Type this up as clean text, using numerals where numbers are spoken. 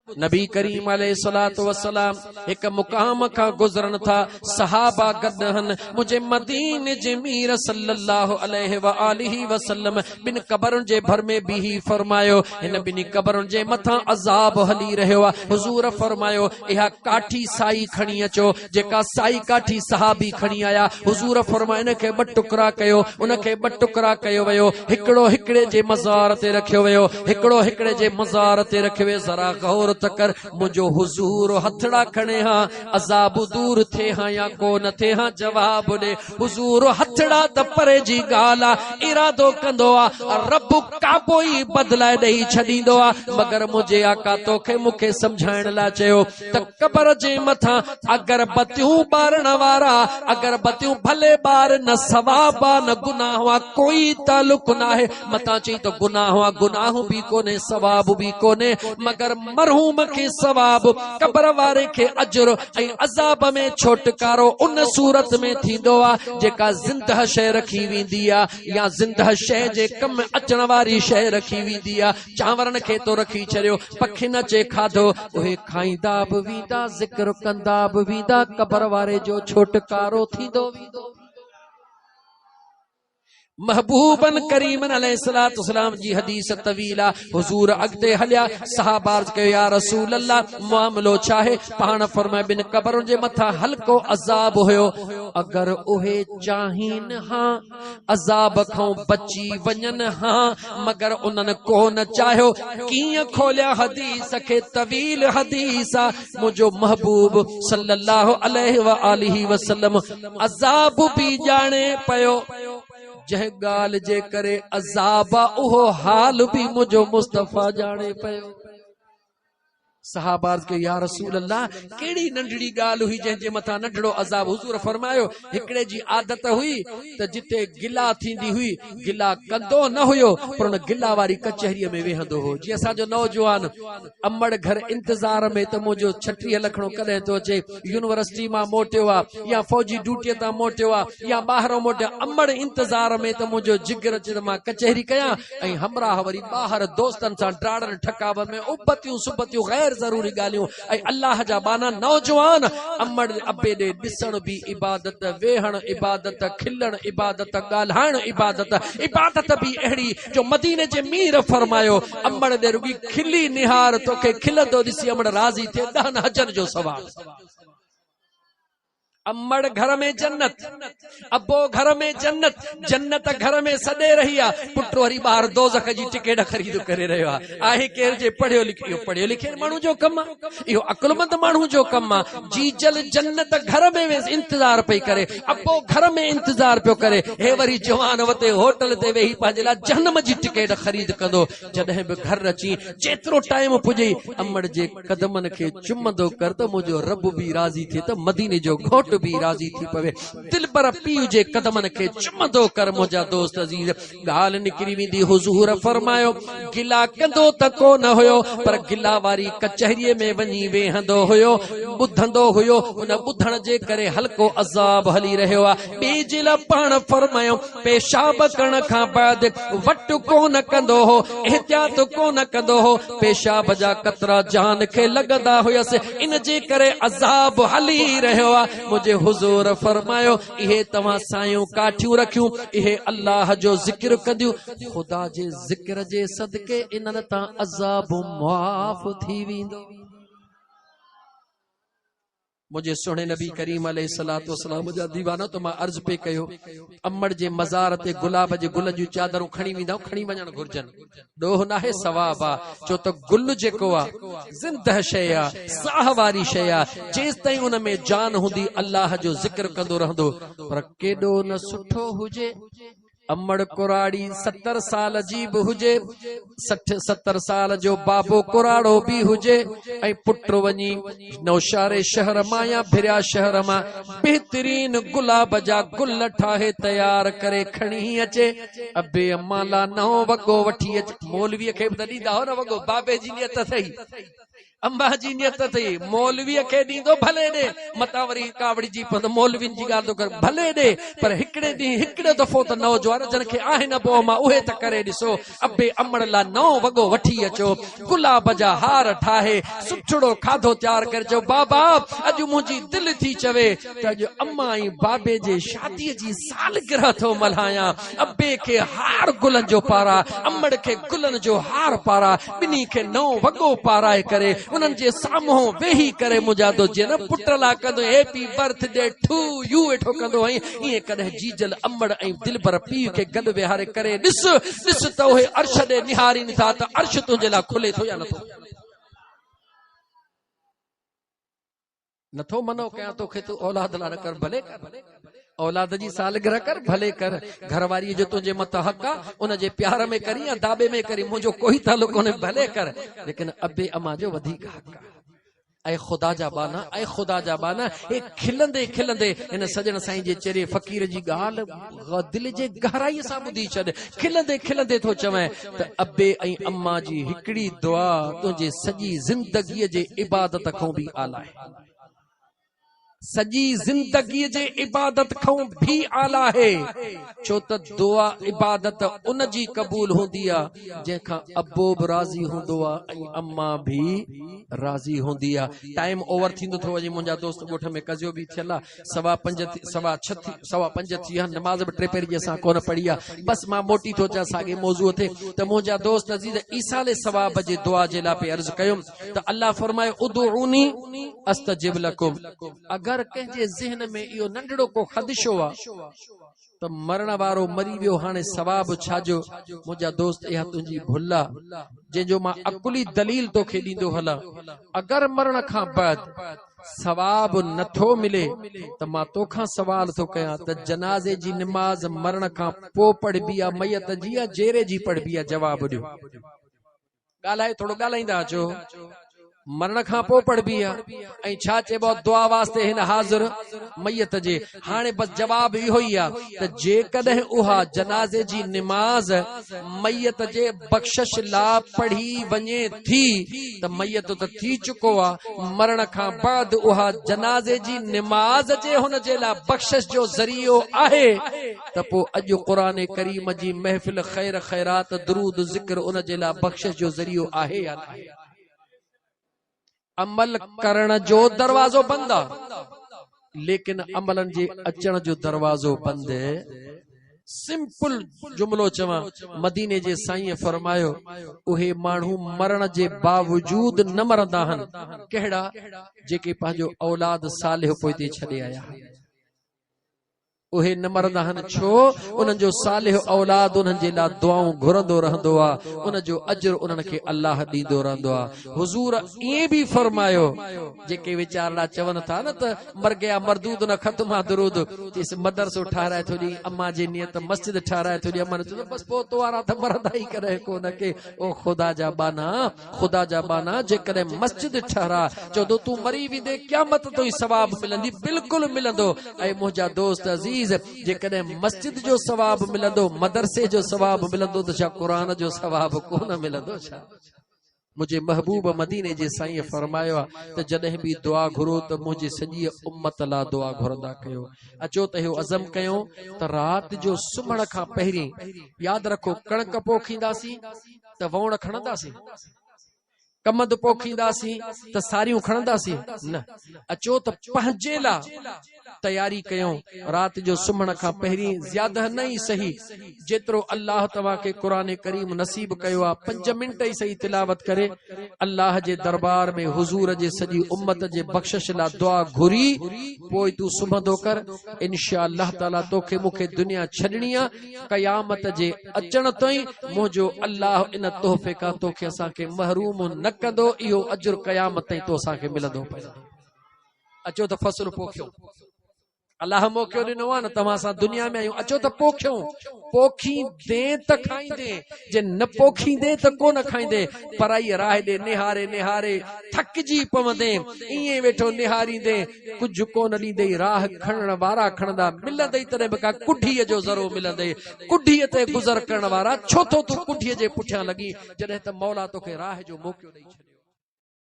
नबी करीम अलैहिस्सलातु वस्सलाम एक मुकाम का गुजरन था, सहाबा गदहन मुझे मदीने जे मीर सल्लल्लाहु अलैहि व आलिहि वसल्लम बिन कबरन जे भर में भी फरमायो, इन बिन कबरन जे मथा अजाब हली रहियो आ। हुजूर फरमायो इहा काठी साई खणी अचो, जेका साई काठी सहाबी खणी आया। हुजूर फरमायो इन के ॿ टुकड़ा कयो, उन के ॿ टुकड़ा कयो वियो, हिकिड़ो हिकिड़े जे मज़ार ते रखियो वियो, हिकिड़ो हिकिड़े जे मज़ार ते रखियो वियो। ज़रा गौर त कर, मुंहिंजो हुजूर हथड़ा खणे हा, अज़ाब दूर थे हा या को न थे हा, जवाब ॾे। हुजूर हथड़ा त परे जी ॻाल्हि आ, इरादो कंदो आ रब काबो ई बदलाए ॾेई छॾींदो आ, मगर मुंहिंजे आका तोखे मूंखे सम्झाइण लाइ चयो त कबर जे मथां अगर बतियूं ॿारण वारा, अगर बतियूं भले ॿार न सवाब आ न गुनाह आ, कोई तालुक न आहे। मथां चई त गुनाह आ, गुनाह बि कोन्हे सवाब बि कोन्हे, मगर मरहूम खे सवाब, कबर वारे खे अजर ऐं अज़ाब में छोटकारो उन सूरत में थींदो आ जेका ज़िंदह शइ रखी वेंदी आ या ज़िंदह शइ जे कम अचण वारी शइ रखी वेंदी आ। चांवरनि खे तो रखी छॾियो, पखियुनि चे खाधो, उहे खाईंदा बि वेंदा, ज़िक्र कंदा बि वेंदा, कबर वारे जो छोटकारो थींदो वेंदो। महबूबन करीमन अलैहिस्सलातु वस्सलाम जी हदीस तवीला। हुजूर अॻिते हलिया, सहाबा अर्ज़ कयो या रसूल अल्लाह मामलो छा आहे? पाण फरमाए बिन कबरुनि जे मथां हल्को अज़ाब हुयो, अगर उहे चाहिन हां अज़ाब खां बची वञन हां, मगर उन्हनि कोन चाहियो। कीअं खोलिया हदीस खे, तवील हदीस आ। मुंहिंजो महबूब सल्लल्लाहु अलैहि व आलिहि वसल्लम अज़ाब भी ॼाणे पयो, जंहिं ॻाल्हि जे करे अज़ाब उहो हाल भी मुंहिंजो मुस्तफ़ा ॼाणे पयो। सहाबा अर्ज़ कयो या रसूल अल्लाह कहिड़ी नंढड़ी ॻाल्हि हुई जंहिंजे मथां नंढड़ो अज़ाब? हुज़ूर फरमायो हिकिड़े जी आदत हुई त जिते गिला थींदी हुई, गिला कंदो न हुयो पर उन गिला वारी कचहरीअ में वेहंदो हो। जीअं असांजो नौजवान अमड़ घर इंतज़ार में त मुंहिंजो 36 लखणो कॾहिं थो अचे, यूनिवर्सिटी मां मोटियो आहे या फौजी ड्यूटीअ तां मोटियो आहे या ॿाहिरों मोटियो, अमड़ इंतज़ार में त मुंहिंजो जिगर अचे त मां कचहरी कयां ऐं हमराह वरी ॿाहिरि दोस्तनि सां डाड़नि ठकावन में उबतियूं सुबतियूं गैर ज़रूरी ॻाल्हियूं ऐं अल्लाह जा बाना। नौजवान अमड़ अबे ॾे ॾिसण बि इबादत, वेहण इबादत, खिलण इबादत, ॻाल्हाइण इबादत, इबादत बि अहिड़ी जो मदीने जे मीर फरमायो अमड़ ॾे रुगी खिली निहार, तोखे खिलंदो ॾिसी अमड़ राज़ी थिए, 10 हजन जो सवाब। अम्मड़ घर में जन्नत, अबो घर में जन्नत, जन्नत घर में सॾे रही आहे, पुट वरी ॿाहिरि दोज़ख जी टिकेट ख़रीद करे रहियो आहे। केर जे पढ़ियो लिखियो, इहो पढ़ियो लिखियल माण्हू जो कमु आहे, इहो अकुलमंद माण्हू जो कमु आहे। जीजल जन्नत घर में इंतज़ार पई करे, अबो घर में इंतज़ार पियो करे, हे वरी जवान वते होटल ते वेही पंहिंजे लाइ जहन्नम जी टिकेट ख़रीद कंदो। जॾहिं बि घर अची जेतिरो टाइम पुॼे अमड़ जे कदमनि खे चुमंदो कर त मुंहिंजो रब बि राज़ी थिए त मदीने जो घोट भी राज़ी थी पवे। दिल पर पीउ जे कदमनि खे चुमंदो कर मुंहिंजा दोस्त अज़ीज़। ॻाल्हि निकिरी वेंदी, हुज़ूर फरमायो गिला कंदो त कोन हुयो पर गिला वारी कचहरीअ में वञी वेहंदो हुयो, ॿुधंदो हुयो, उन ॿुधण जे करे हल्को अज़ाब हली रहियो आहे। ॿिए जे लाइ पाण फरमायो पेशाब करण खां बाद वट कोन कंदो हो, एहतियात कोन कंदो हो, पेशाब जा कतरा जान खे लॻंदा हुयसि, इन जे करे अज़ाब हली रहियो आहे। मुंहिंजे हुज़ूर फरमायो इहे तव्हां सायूं काठियूं रखियूं, इहे अल्लाह जो ज़िक्र कंदियूं, ख़ुदा जे ज़िक्र जे सदके इन्हनि तां अज़ाब मुआफ़ थी वेंदो। मुझे सुणे नबी करीम अलैहिस्सलातु वस्सलाम जा दीवाना तो मां अर्ज पे कयो अमड़ जे मज़ार ते गुलाब जे गुल जूं चादरूं खणी वेंदा, खणी वञण घुरजन, ॾोह नाहे सवाब आ। छो त गुल जेको आ ज़िंदह शइ आ, साह वारी शइ आ, जेसि ताईं उन में जान हूंदी अल्लाह जो ज़िक्र कंदो रहंदो। पर केॾो न सुठो हुजे अमड़ कुराड़ी 70 साल जी बि हुजे, 60-70 साल जो बाबो कुराड़ो बि हुजे ऐं पुट वञी नौशारे शहर मां या भिरिया शहर मां बेहतरीन गुलाब जा गुल ठाहे तयार करे खणी अचे, अबे अम्मा ला नओं वॻो वठी अचे। मौलवीअ खे बि त ॾींदा हो न वॻो, बाबे जी नियत अथई अंबा जी नियत थी मौलवीअ खे ॾींदो भले ॾे मता वरी कावड़ी जी पवंदो मौलवीनि जी ॻाल्हि थो कर भले ॾे पर हिकिड़े ॾींहुं हिकिड़ो दफ़ो त नौजवान जन खे आहे न पोइ मां उहे त करे ॾिसो अबे अमड़ लाइ नओं वॻो वठी अचो गुलाब जा हार ठाहे सुठड़ो खाधो तयारु करे चओ बाबा अॼु मुंहिंजी दिलि थी चवे त अॼु अम्मा ऐं बाबे जे शादीअ जी सालगिरह थो मल्हायां अबे खे हार गुलनि जो पारां अमड़ खे गुलनि जो हार पारां ॿिन्ही खे नओं वॻो पाराए करे उन्हनि जे साम्हूं वेही करे मुंहिंजा दोस्त जीअं न पुट लाइ कंदो हैप्पी बर्थडे टू यू वेठो कंदो आई ईअं कॾहिं जीजल अमड़ ऐं दिलबर पीउ खे गॾु विहारे करे ॾिस ॾिस त उहे अर्श ॾे निहारीनि था त अर्श तुंहिंजे लाइ खुले थो या नथो नथो मनो कयां तोखे तूं औलाद लाइ न कर भले कर औलाद जी सालगिरह कर भले कर घरवारी जो तुंहिंजे मथां हक़ आहे उनजे प्यार में करी या दाबे में करी मुंहिंजो कोई तालुक कोन्हे भले कर लेकिन अबे अमा जो वधीक हक़ आहे ऐं ख़ुदा जा बाना ऐं ख़ुदा जा बाना हे खिलंदे खिलंदे हिन सजण साईं जे चेरे फ़क़ीर जी ॻाल्हि दिलि जे गहराईअ सां ॿुधी छॾ खिलंदे खिलंदे थो चवनि त अबे ऐं अम्मा जी हिकिड़ी दुआ तुंहिंजे सॼी ज़िंदगीअ जे इबादत खां बि आला आहे सॼी ज़िंदगीअ जे इबादत खां भी आला है छो त दुआ इबादत उन जी क़बूल हूंदी आहे जंहिंखां अबो बि राज़ी हूंदो आहे ऐं अम्मा भी राज़ी हूंदी आहे टाइम ओवर थींदो थो वञे मुंहिंजा दोस्त ॻोठ में कज़ियो बि थियल आहे 5:15 थी विया नमाज़ बि टे पहिरीं असां कोन पढ़ी आहे बस मां मोटी थो अचां साॻे मौज़ूअ ते त मुंहिंजा दोस्त अज़ीज़ ईसाले सवाब जे दुआ जे लाइ पे अर्ज़ कयुमि त अल्लाह फरमाए उदउनी अस्तजिब लकुम अगर कंहिंजे ज़हन में इहो नंढड़ो को ख़दशो आहे त मरण वारो मरी वियो हाणे सवाब छाजो मुंहिंजा दोस्त इहा तुंहिंजी भुल आहे जंहिंजो मां अकुली दलील तोखे ॾींदो हलां अगर मरण खां बाद सवाब नथो मिले त मां तोखां सवाल थो कयां त जनाज़े जी निमाज़ मरण खां पोइ पढ़बी आहे मयत जी या जेरे जी पढ़बी आहे जवाब ॾियो ॻाल्हाए थोरो ॻाल्हाईंदा अचो मरण खां पोइ पढ़बी आहे ऐं छा चइबो दुआ वास्ते हिन हाज़िर मयत जे हाणे बस जवाब इहो ई आहे त जेकॾहिं उहा जनाज़े जी निमाज़ मयत जे बख़्शिश लाइ पढ़ी वञे थी त मयत त थी चुको आहे मरण खां बाद उहा जनाज़े जी निमाज़ जे हुन जे लाइ बख़्शिश जो ज़रियो आहे त पोइ अॼु क़ुरान करीम जी महफ़िल ख़ैर ख़ैरात दरूद ज़िक्र उन जे लाइ बख़्शिश जो ज़रियो आहे या न अमल करण जो दरवाज़ो बंद आहे लेकिन अमलन जे अचण जो दरवाज़ो बंद सिंपल जुमलो चवां मदीने जे साईं फरमायो उहे माण्हू मरण जे बावजूद न मरंदा आहिनि कहिड़ा जेके पंहिंजो औलाद सालिह पोइ छॾे आया उहे न मरंदा आहिनि छो उन्हनि जो सालिह औलाद उन्हनि जे लाइ दुआऊं घुरंदो रहंदो आहे उन जो अजर उन्हनि खे अल्लाह ॾींदो रहंदो आहे हुज़ूर ईअं बि फरमायो जेके वीचारा चवनि था न त मर गया मरदूद न ख़त्म आहे दरूद चइसि मदरसो ठाराए थो ॾी अम्मा जी नियत मस्जिद ठाराए थो ॾी अम्मा ने बसि पोइ तो वारा त मरंदा ई करे कोन के ओ ख़ुदा जा बाना जेकॾहिं मस्जिद ठहरा चओ तूं मरी वेंदे क़यामत तो ई सवाब मिलंदी बिल्कुलु मिलंदो ऐं मुंहिंजा दोस्त अज़ीज़ जेकॾहिं मस्जिद जो सवाब मिलंदो मदरसे जो सवाब मिलंदो त छा क़ुरान जो सवाब कोन मिलंदो छा मुंहिंजे महबूब मदीने जे साईं फरमायो आहे त जॾहिं बि दुआ घुरो त मुंहिंजी सॼी उम्मत लाइ दुआ घुरंदा कयो अचो त इहो अज़म कयो त राति जो सुम्हण खां पहिरीं यादि रखो कणक पोखींदासीं त वौण खणंदासीं कमद पोखींदासीं त सारियूं खणंदासीं न अचो त पंहिंजे लाइ तयारी कयूं राति जो सुम्हण खां पहिरीं ज़्यादा न ई सही जेतिरो अल्लाह तव्हांखे क़ुरान करीम नसीब कयो आहे 5 मिंट ई सही तिलावत करे अल्लाह जे दरबार में हुज़ूर जे सॼी उम्मत जे बख़्शिश लाइ दुआ घुरी पोइ तूं सुम्हंदो कर इंशा अल्लाह ताला तोखे मूंखे दुनिया छॾणी आहे क़यामत जे अचण ताईं मुंहिंजो अल्लाह इन तोहफ़े खां तोखे असांखे महरूम न कंदो इहो अजुर क़यामत ताईं तो असांखे मिलंदो पियो अचो त फ़सुल पोखियो अल्लाह मौक़ो ॾिनो आहे न तव्हां सां दुनिया में आहियूं अचो त पोखियूं पोखींदे त खाईंदे जे न पोखींदे त कोन खाईंदे पराई राह ॾे निहारे निहारे थकिजी पवंदे ईअं वेठो निहारींदे कुझु कोन ॾींदे राह खणण वारा खणंदा मिलंदे तॾहिं बि का कुढीअ जो ज़रो मिलंदे कुढीअ ते गुज़र करण वारा छो तो तूं कुढीअ जे पुठियां लॻी जॾहिं त मौला तोखे राह जो मौक़ो ॾेई छॾियो